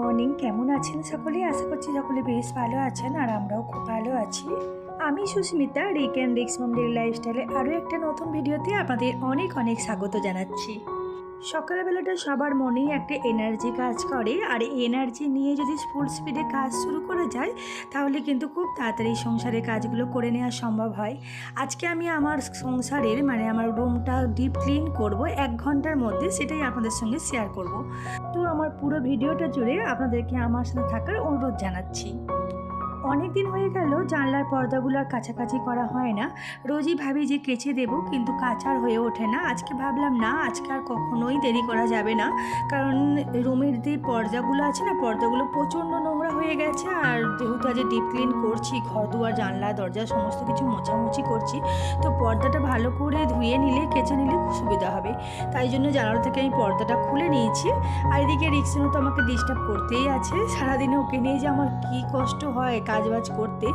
Morning. কেমন আছেন সকলে? আশা করছি সকলে বেশ ভালো আছেন আর আমরাও খুব ভালো আছি। আমি সুস্মিতা, রিক অ্যান্ড রিক্স মম ডেইলি লাইফস্টাইলে আরও একটা নতুন ভিডিওতে আপনাদের অনেক অনেক স্বাগত জানাচ্ছি। সকালবেলাটা সবার মনেই একটা এনার্জি কাজ করে, আর এই এনার্জি নিয়ে যদি ফুল স্পিডে কাজ শুরু করা যায় তাহলে কিন্তু খুব তাড়াতাড়ি সংসারের কাজগুলো করে নেওয়া সম্ভব হয়। আজকে আমি আমার সংসারের আমার রুমটা ডিপ ক্লিন করব 1 ঘন্টার মধ্যে, সেটাই আপনাদের সঙ্গে শেয়ার করব। তো আমার পুরো ভিডিওটা জুড়ে আপনাদেরকে আমার সাথে থাকার অনুরোধ জানাচ্ছি। অনেক দিন হয়ে গেল জানলার পর্দাগুলো আর কাছাকাছি করা হয় না। রোজই ভাবি যে কেচে দেবো, কিন্তু কাচার হয়ে ওঠে না। আজকে ভাবলাম না, আজকে আর কখনোই দেরি করা যাবে না, কারণ রুমের যে পর্দাগুলো আছে না, পর্দাগুলো প্রচণ্ড নোংরা হয়ে গেছে। আর যেহেতু আজ ডিপ ক্লিন করছি, ঘর দুয়ার জানলা দরজা সমস্ত কিছু মোছামুছি করছি, তো পর্দাটা ভালো করে ধুয়ে নিলে কেচে নিলে খুব সুবিধা হবে। তাই জন্য জানালা থেকে আমি পর্দাটা খুলে নিয়েছি। আর এদিকে রিক্সেনও তো আমাকে ডিস্টার্ব করতেই আছে সারাদিনে। ওকে নিয়ে যে আমার কী কষ্ট হয় কাজবাজ করতে।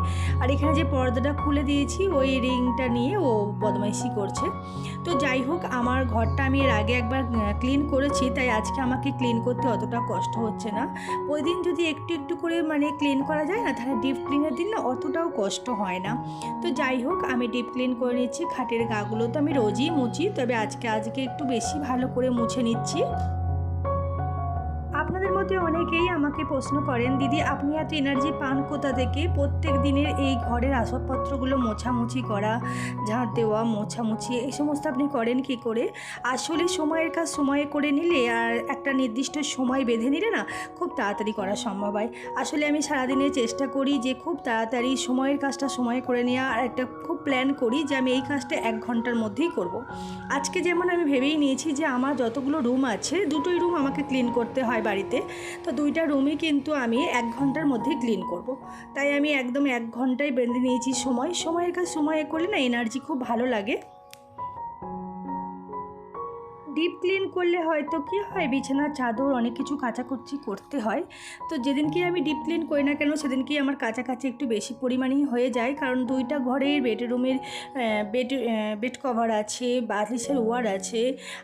আর এখানে যে পর্দাটা খুলে দিয়েছি ওই রিংটা নিয়ে ও বদমাইশি করছে। তো যাই হোক, আমার ঘরটা আমি এর আগে একবার ক্লিন করেছি, তাই আজকে আমাকে ক্লিন করতে অতটা কষ্ট হচ্ছে না। ওই দিন যদি একটু একটু করে ক্লিন করা যায় না, তাহলে ডিপ ক্লিনের দিন না অতটাও কষ্ট হয় না। তো যাই হোক, আমি ডিপ ক্লিন করে নিচ্ছি। খাটের গাগুলো তো আমি রোজই মুছি, তবে আজকে একটু বেশি ভালো করে মুছে নিচ্ছি। আপনাদের মধ্যে অনেকেই আমাকে প্রশ্ন করেন, দিদি আপনি এত এনার্জি পান কোথা থেকে? প্রত্যেক দিনের এই ঘরের আসবাবপত্রগুলো মোছামুছি করা, ঝাঁট দেওয়া, মোছামুছি এই সমস্ত আপনি করেন কি করে? আসলে সময়ের কাজ সময়ে করে নিলে আর একটা নির্দিষ্ট সময় বেঁধে নিলে না খুব তাড়াতাড়ি করা সম্ভব হয়। আসলে আমি সারাদিনে চেষ্টা করি যে খুব তাড়াতাড়ি সময়ের কাজটা সময়ে করে নেওয়া, আর একটা খুব প্ল্যান করি যে আমি এই কাজটা 1 ঘন্টার মধ্যেই করব। আজকে যেমন আমি ভেবেই নিয়েছি যে আমার যতগুলো রুম আছে, দুটোই রুম আমাকে ক্লিন করতে হয় বাড়িতে, তো 2টা রুমই কিন্তু আমি 1 ঘন্টার মধ্যেই ক্লিন করব। তাই আমি একদম 1 ঘন্টায় বেঁধে নিয়েছি সময়ের কাজ সময়ে করলে না এনার্জি খুব ভালো লাগে। ডিপ ক্লিন করলে হয়তো কি হয়, বিছানার চাদর অনেক কিছু কাচাকুচি করতে হয়। তো যেদিনকে আমি ডিপ ক্লিন করি না কেন সেদিনকেই আমার কাছাকাছি একটু বেশি পরিমাণেই হয়ে যায়, কারণ 2টা ঘরের বেডরুমের বেড কভার আছে, বালিশের ওয়ার আছে,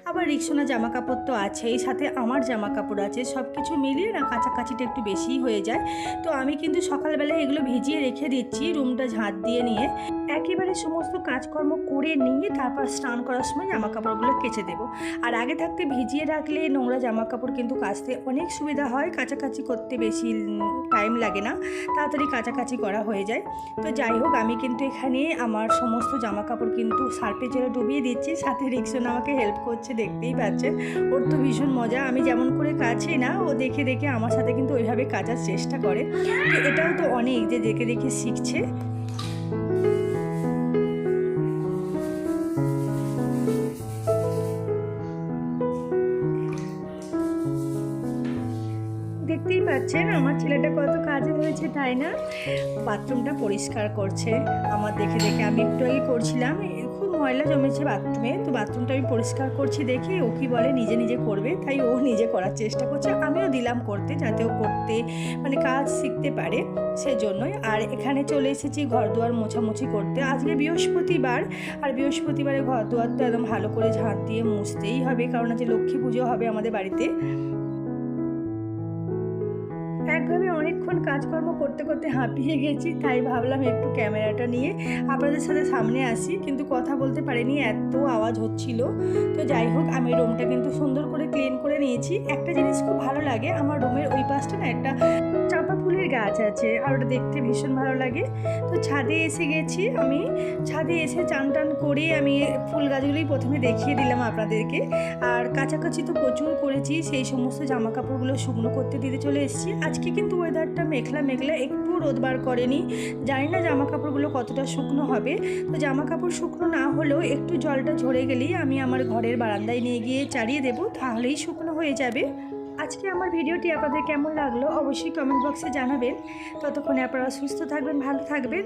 আবার রিক্সোনা জামা কাপড় তো আছেই, সাথে আমার জামা কাপড় আছে, সব কিছু মিলিয়ে না কাছাকাছিটা একটু বেশিই হয়ে যায়। তো আমি কিন্তু সকালবেলায় এগুলো ভিজিয়ে রেখে দিচ্ছি রুমটা ঝাঁট দিয়ে নিয়ে। একেবারে সমস্ত কাজকর্ম করে নিয়ে তারপর স্নান করার সময় জামা কাপড়গুলো কেচে দেবো। আর আগে থাকতে ভিজিয়ে রাখলে নোংরা জামা কাপড় কিন্তু কাচতে অনেক সুবিধা হয়, কাচাকাচি করতে বেশি টাইম লাগে না, তাড়াতাড়ি কাচাকাচি করা হয়ে যায়। তো যাই হোক, আমি কিন্তু এখানে আমার সমস্ত জামা কাপড় কিন্তু সার্ফে জলে ডুবিয়ে দিচ্ছি, সাথে রিক্সন আমাকে হেল্প করছে, দেখতেই পাচ্ছেন। ওর তো ভীষণ মজা, আমি যেমন করে কাছি না, ও দেখে দেখে আমার সাথে কিন্তু ওইভাবে কাচার চেষ্টা করে। তো এটাও তো অনেক যে দেখে দেখে শিখছে। দেখতেই পাচ্ছেন আমার ছেলেটা কত কাজে হয়েছে, তাই না? বাথরুমটা পরিষ্কার করছে আমার দেখে দেখে। আমি একটু আগে করছিলাম, খুব ময়লা জমেছে বাথরুমে, তো বাথরুমটা আমি পরিষ্কার করছি দেখে ও কি বলে নিজে নিজে করবে, তাই ও নিজে করার চেষ্টা করছে। আমিও দিলাম করতে, যাতে ও করতে কাজ শিখতে পারে, সেজন্যই। আর এখানে চলে এসেছি ঘর দুয়ার মোছামুছি করতে। আজকে বৃহস্পতিবার, আর বৃহস্পতিবারে ঘর দুয়ার তো একদম ভালো করে ঝাঁট দিয়ে মুছতেই হবে, কারণ আজ লক্ষ্মী পুজো হবে আমাদের বাড়িতে। একভাবে অনেকক্ষণ কাজকর্ম করতে করতে হাঁপিয়ে গেছি, তাই ভাবলাম একটু ক্যামেরাটা নিয়ে আপনাদের সাথে সামনে আসি, কিন্তু কথা বলতে পারিনি, এত আওয়াজ হচ্ছিল। তো যাই হোক, আমি রুমটা কিন্তু সুন্দর করে ক্লিন করে নিয়েছি। একটা জিনিস খুব ভালো লাগে, আমার রুমের ওই পাশটা না একটা চাঁপা ফুলের গাছ আছে, আর ওটা দেখতে ভীষণ ভালো লাগে। তো ছাদে এসে গেছি, আমি ছাদে এসে চান টান করে আমি ফুল গাছগুলোই প্রথমে দেখিয়ে দিলাম আপনাদেরকে। আর কাছাকাছি তো প্রচুর করেছি, সেই সমস্ত জামা কাপড়গুলো শুকনো করতে দিতে চলে এসেছি। আজকে কিন্তু ওয়েদারটা মেঘলা মেঘলা, একটু রোদ বার করেনি। জানি না জামা কাপড়গুলো কতটা শুকনো হবে। তো জামা কাপড় শুকনো না হলেও একটু জলটা ঝরে গেলেই আমি আমার ঘরের বারান্দায় নিয়ে গিয়ে চালিয়ে দেবো, তাহলেই শুকনো হয়ে যাবে। আজকে আমার ভিডিওটি আপনাদের কেমন লাগলো অবশ্যই কমেন্ট বক্সে জানাবেন। ততক্ষণে আপনারা সুস্থ থাকবেন, ভালো থাকবেন।